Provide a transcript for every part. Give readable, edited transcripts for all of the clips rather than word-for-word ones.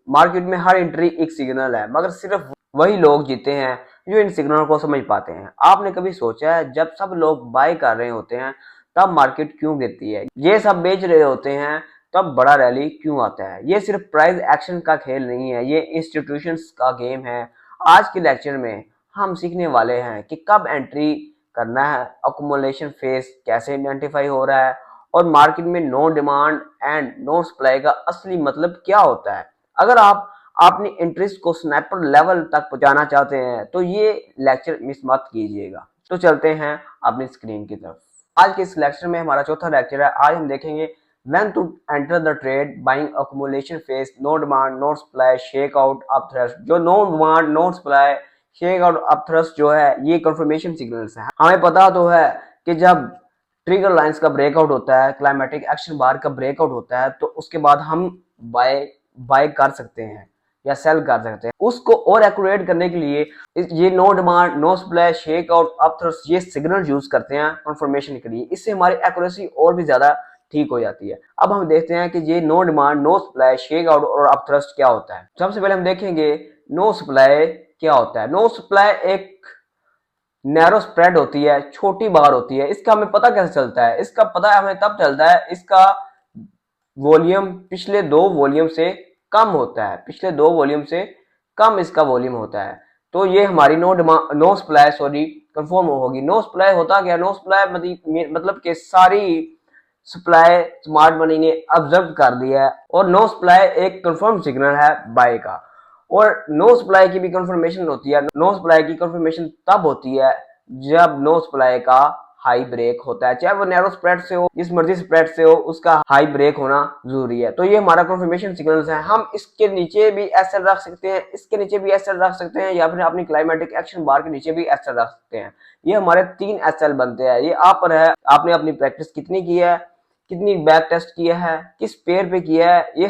Market में हर entry एक signal है, मगर सिर्फ वही लोग जीते हैं जो इन सिग्नल को समझ पाते हैं। आपने कभी सोचा है जब सब लोग बाय कर रहे होते हैं तब मार्केट क्यों गिरती है? ये सब बेच रहे होते हैं तब बड़ा रैली क्यों आता है? ये सिर्फ प्राइस एक्शन का खेल नहीं है, ये इंस्टीट्यूशंस का गेम है। आज के लेक्चर में हम सीखने वाले हैं कि कब एंट्री करना है, अकुमुलेशन फेज कैसे आइडेंटिफाई हो रहा है, और मार्केट में no demand and no supply का असली मतलब क्या होता है। अगर आप अपनी इंटरेस्ट को स्नाइपर लेवल तक पहुंचाना चाहते हैं तो ये लेक्चर मिस मत कीजिएगा। तो चलते हैं अपनी स्क्रीन की तरफ। आज के इस लेक्चर में हमारा चौथा लेक्चर है। आज हम देखेंगे when to enter the trade, buying accumulation phase, no demand no supply, shake out upthrust। जो no demand no supply shake out upthrust जो है ये कंफर्मेशन सिग्नल्स है। हमें पता तो है कि जब ट्रिगर लाइंस का ब्रेकआउट होता है, क्लाइमेटिक एक्शन बार का ब्रेकआउट होता है, तो उसके बाद हम बाय बाय कर सकते हैं या सेल कर सकते हैं। उसको और एक्यूरेट करने के लिए ये no demand no supply shake out upthrust ये सिग्नल यूज करते हैं कंफर्मेशन के लिए। इससे हमारी एक्यूरेसी और भी ज्यादा ठीक हो जाती है। अब हम देखते हैं कि ये no demand no supply shake out और अपथ्रस्ट क्या होता है। सबसे पहले हम देखेंगे नो सप्लाई क्या होता है। नो सप्लाई एक नैरो स्प्रेड होती है, छोटी बार होती है। इसका हमें पता कैसे चलता है? इसका पता हमें तब चलता है इसका वॉल्यूम पिछले दो वॉल्यूम से कम होता है, पिछले दो वॉल्यूम से कम इसका वॉल्यूम होता है। तो ये हमारी नो सप्लाई कंफर्म होगी। नो सप्लाई होता क्या? नो सप्लाई मतलब कि सारी सप्लाई स्मार्ट मनी ने ऑब्जर्व कर दिया है, और नो सप्लाई एक कंफर्म सिग्नल है बाय का। और नो सप्लाई की भी कंफर्मेशन होती है। नो सप्लाई की कंफर्मेशन तब होती है जब नो सप्लाई का हाई ब्रेक होता है, चाहे वो नैरो स्प्रेड से हो, जिस मर्जी स्प्रेड से हो, उसका हाई ब्रेक होना जरूरी है। तो ये हमारा कंफर्मेशन सिग्नल्स है। हम इसके नीचे भी एसएल रख सकते हैं, इसके नीचे भी एसएल रख सकते हैं, या फिर अपनी क्लाइमेटिक एक्शन बार के नीचे भी एसएल रख सकते हैं। ये हमारे 3 एसएल बनते हैं। ये आप पर है, आपने अपनी प्रैक्टिस कितनी की है, कितनी बैक टेस्ट किया है, किस पेयर पे किया है। ये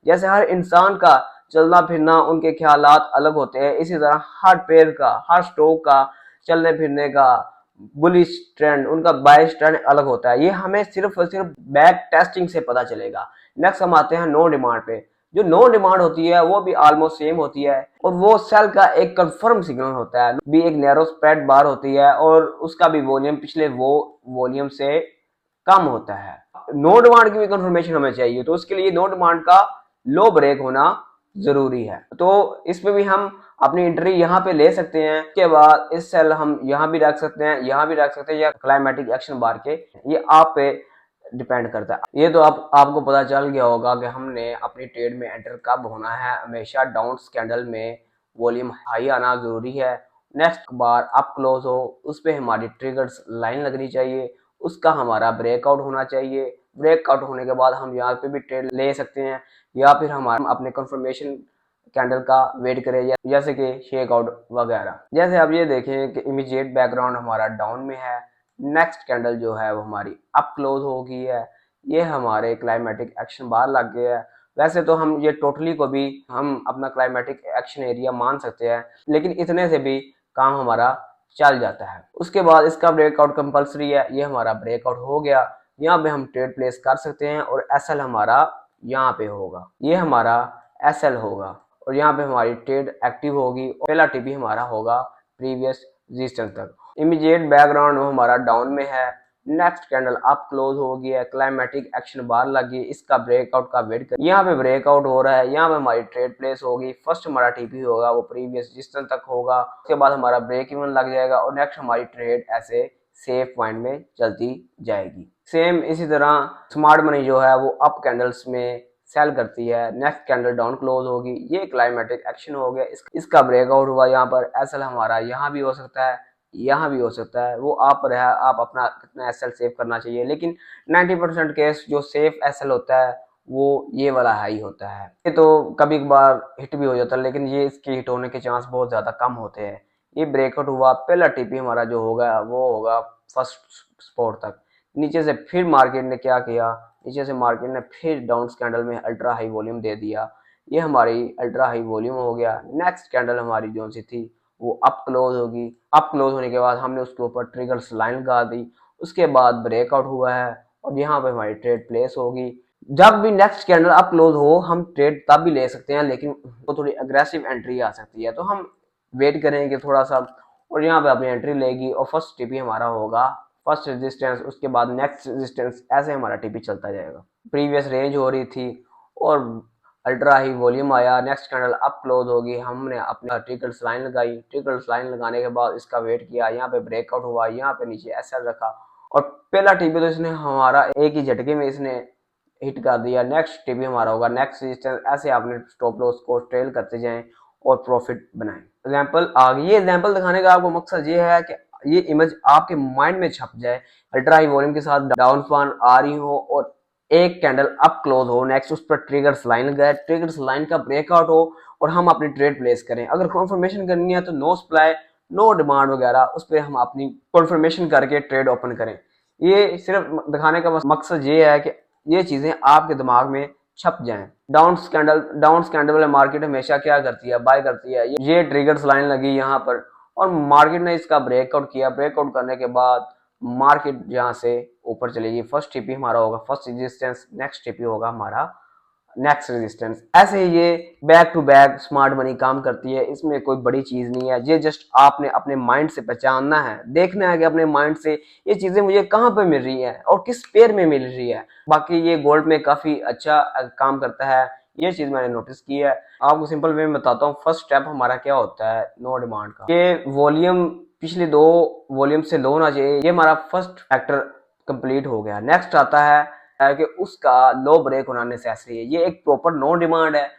जैसे हर इंसान का चलना फिरना, उनके ख्यालात अलग होते हैं, इसी तरह हर पेयर का, हर स्टॉक का चलने फिरने का बुलिश ट्रेंड, उनका बायस ट्रेंड अलग होता है। ये हमें सिर्फ और सिर्फ बैक टेस्टिंग से पता चलेगा। नेक्स्ट हम आते हैं नो डिमांड पे। जो नो डिमांड होती है वो भी ऑलमोस्ट सेम होती है, और वो सेल का एक कंफर्म सिग्नल होता है। भी एक नैरो स्प्रेड बार होती है, और उसका भी वॉल्यूम पिछले वो वॉल्यूम से कम होता है। नो डिमांड की भी कंफर्मेशन हमें चाहिए, तो उसके लिए नो डिमांड का लो ब्रेक होना जरूरी है। तो इसमें भी हम अपनी एंट्री यहाँ पे ले सकते हैं। उसके बाद इस सेल हम यहाँ भी रख सकते हैं, यहाँ भी रख सकते हैं, या क्लाइमेटिक एक्शन बार के, ये आप पे डिपेंड करता है। ये तो आपको पता चल गया होगा कि हमने अपनी ट्रेड में एंटर कब होना है। हमेशा डाउन कैंडल में वॉल्यूम हाई आना जरूरी है। नेक्स्ट बार अप क्लोज हो, उस पर हमारी ट्रिगर्स लाइन लगनी चाहिए, उसका हमारा ब्रेकआउट होना चाहिए। ब्रेकआउट होने के बाद हम यहाँ पे भी ट्रेड ले सकते हैं, या फिर हमारा अपने कंफर्मेशन कैंडल का वेट करें, जैसे कि शेक आउट वगैरह। जैसे आप ये देखें कि इमीडिएट बैकग्राउंड हमारा डाउन में है, नेक्स्ट कैंडल जो है वो हमारी अप क्लोज हो गई है, ये हमारे क्लाइमेटिक एक्शन बार लग गया है। वैसे तो हम ये टोटली को भी हम अपना क्लाइमेटिक एक्शन एरिया मान सकते हैं, लेकिन इतने से भी काम हमारा चल जाता है। उसके बाद इसका ब्रेकआउट कंपलसरी है। ये हमारा ब्रेकआउट हो गया, यहाँ पे हम ट्रेड प्लेस कर सकते हैं, और एसएल हमारा यहाँ पे होगा, ये हमारा एसएल होगा, और यहाँ पे हमारी ट्रेड एक्टिव होगी। पहला टीपी हमारा होगा प्रीवियस रेजिस्टेंस तक। इमीडिएट बैकग्राउंड हमारा डाउन में है, नेक्स्ट कैंडल अप क्लोज हो गया है, क्लाइमेटिक एक्शन बार लगी, इसका ब्रेकआउट का वेट कर, यहाँ पे ब्रेकआउट हो रहा है, यहाँ पे हमारी ट्रेड प्लेस होगी। फर्स्ट हमारा टीपी होगा वो प्रीवियस रेजिस्टेंस तक होगा, उसके बाद हमारा ब्रेक इवन लग जाएगा, और नेक्स्ट हमारी ट्रेड ऐसे सेफ पॉइंट में चलती जाएगी। सेम इसी तरह स्मार्ट मनी जो है वो अप कैंडल्स में सेल करती है, नेक्स्ट कैंडल डाउन क्लोज होगी, ये क्लाइमेटिक एक्शन हो गया, इसका ब्रेकआउट हुआ। यहाँ पर एसएल हमारा यहाँ भी हो सकता है, यहाँ भी हो सकता है, वो आप पर है, आप अपना कितना एसएल सेव करना चाहिए। लेकिन 90% केस जो सेफ एसएल होता है वो ये वाला हाई होता है। ये तो कभी कभार हिट भी हो जाता है, लेकिन ये इसके हिट होने के चांस बहुत ज्यादा कम होते हैं। ये ब्रेकआउट हुआ, पहला टीपी हमारा जो होगा वो होगा फर्स्ट स्पॉट तक। नीचे से फिर मार्केट ने क्या किया, नीचे से मार्केट ने फिर डाउन कैंडल में अल्ट्रा हाई वॉल्यूम दे दिया, ये हमारी अल्ट्रा हाई वॉल्यूम हो गया। नेक्स्ट कैंडल हमारी जो सी थी वो अप क्लोज होगी, अप क्लोज होने के बाद हमने उसके ऊपर ट्रिगर्स लाइन लगा दी, उसके बाद ब्रेकआउट हुआ है, और यहाँ पे हमारी ट्रेड प्लेस होगी। जब भी नेक्स्ट कैंडल अप क्लोज हो हम ट्रेड तब भी ले सकते हैं, लेकिन वो थोड़ी अग्रेसिव एंट्री आ सकती है, तो हम वेट करेंगे थोड़ा सा और यहाँ पे अपनी एंट्री लेगी और फर्स्ट टीपी हमारा होगा फर्स्ट रेजिस्टेंस, उसके बाद नेक्स्ट रेजिस्टेंस, ऐसे हमारा टीपी चलता जाएगा। प्रीवियस रेंज हो रही थी और अल्ट्रा ही वॉल्यूम आया, नेक्स्ट कैंडल अप क्लोज होगी, हमने अपना ट्रिकल्स लाइन लगाई, ट्रिकल्स लाइन लगाने के बाद इसका वेट किया, यहाँ पे ब्रेकआउट हुआ, यहाँ पे नीचे एसएल रखा और पहला टीपी तो इसने हमारा एक ही झटके में इसने हिट कर दिया। नेक्स्ट टीपी हमारा होगा नेक्स्ट रेजिस्टेंस, ऐसे आपने स्टॉप लॉस को ट्रेल करते जाएं और प्रॉफिट बनाएं। एग्जांपल आ गई, ये एग्जांपल दिखाने का आपको मकसद ये है कि ये इमेज आपके माइंड में छप जाए, अल्ट्रा हाई वॉल्यूम के साथ डाउन फॉन आ रही हो और एक कैंडल अप क्लोज हो, नेक्स्ट उस पर ट्रिगर्स लाइन गए, ट्रिगर्स लाइन का ब्रेकआउट हो और हम अपनी ट्रेड प्लेस करें। अगर कॉन्फर्मेशन करनी है तो नो सप्लाई नो डिमांड वगैरह उस पर हम अपनी कॉन्फर्मेशन करके ट्रेड ओपन करें। ये सिर्फ दिखाने का मकसद ये है कि ये चीजें आपके दिमाग में छप जाएं। डाउन स्कैंडल वाले मार्केट हमेशा क्या करती है, बाय करती है। ये ट्रिगर्स लाइन लगी यहाँ पर और मार्केट ने इसका ब्रेकआउट किया, ब्रेकआउट करने के बाद मार्केट यहाँ से ऊपर चलेगी, फर्स्ट टीपी हमारा होगा फर्स्ट रेजिस्टेंस, नेक्स्ट टीपी होगा हमारा नेक्स्ट रेजिस्टेंस। ऐसे ही ये back to back smart money काम करती है, इसमें कोई बड़ी चीज नहीं है, ये जस्ट आपने अपने माइंड से पहचानना है, देखना है कि अपने माइंड से ये चीजें मुझे कहाँ पे मिल रही है और किस पेयर में मिल रही है। बाकी ये गोल्ड में काफी अच्छा काम करता है, ये चीज मैंने नोटिस की है। आपको सिंपल वे में बताता हूँ, फर्स्ट स्टेप हमारा क्या होता है नो डिमांड का। ये वॉल्यूम पिछले दो वॉल्यूम से लो होना चाहिए, ये हमारा फर्स्ट फैक्टर कंप्लीट हो गया। नेक्स्ट आता है कि उसका लो ब्रेक होना नेसेसरी है, ये एक प्रॉपर नो डिमांड है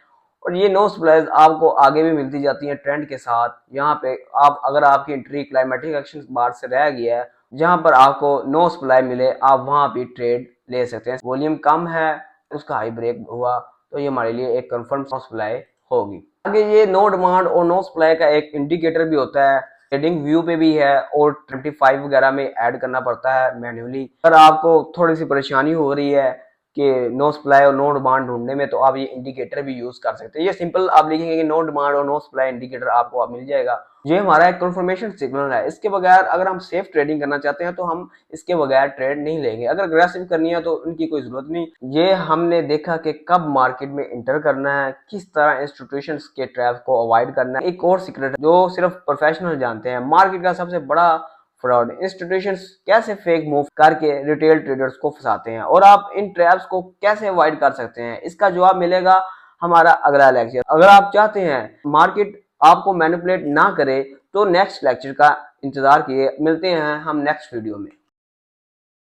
और ये नो सप्लाईज आपको आगे भी मिलती जाती है ट्रेंड के साथ। यहाँ पे आप अगर आपकी एंट्री क्लाइमेटिक एक्शन बार से रह गया है जहां पर आपको नो सप्लाई मिले, आप वहां भी ट्रेड ले सकते हैं। वॉल्यूम कम है, उसका हाई ब्रेक हुआ तो ये हमारे लिए एक कंफर्म सप्लाई होगी। आगे ये नो डिमांड और नो सप्लाई का एक इंडिकेटर भी होता है, ट्रेडिंग व्यू पे भी है और 25 वगैरह में ऐड करना पड़ता है मैन्युअली। अगर आपको थोड़ी सी परेशानी हो रही है कि नो सप्लाई और नो डिमांड ढूंढने में, तो आप ये इंडिकेटर भी यूज कर सकते हैं। ये सिंपल आप लिखेंगे कि नो डिमांड और नो सप्लाई इंडिकेटर, आपको मिल जाएगा। ये हमारा एक कंफर्मेशन सिग्नल है, इसके बगैर अगर हम सेफ ट्रेडिंग करना चाहते हैं तो हम इसके बगैर ट्रेड नहीं लेंगे। अगर अग्रेसिव करनी है तो उनकी कोई जरूरत नहीं। ये हमने देखा कि कब मार्केट में इंटर करना है, किस तरह इंस्टीट्यूशंस के ट्रैप को अवॉइड करना है। एक और सीक्रेट जो सिर्फ प्रोफेशनल जानते हैं, मार्केट का सबसे बड़ा फ्रॉड इंस्टीट्यूशंस कैसे फेक मूव करके रिटेल ट्रेडर्स को फंसाते हैं और आप इन ट्रैप्स को कैसे अवॉइड कर सकते हैं, इसका जवाब मिलेगा हमारा अगला लेक्चर। अगर आप चाहते हैं मार्केट आपको मैनिपुलेट ना करे तो नेक्स्ट लेक्चर का इंतजार किए, मिलते हैं हम नेक्स्ट वीडियो में।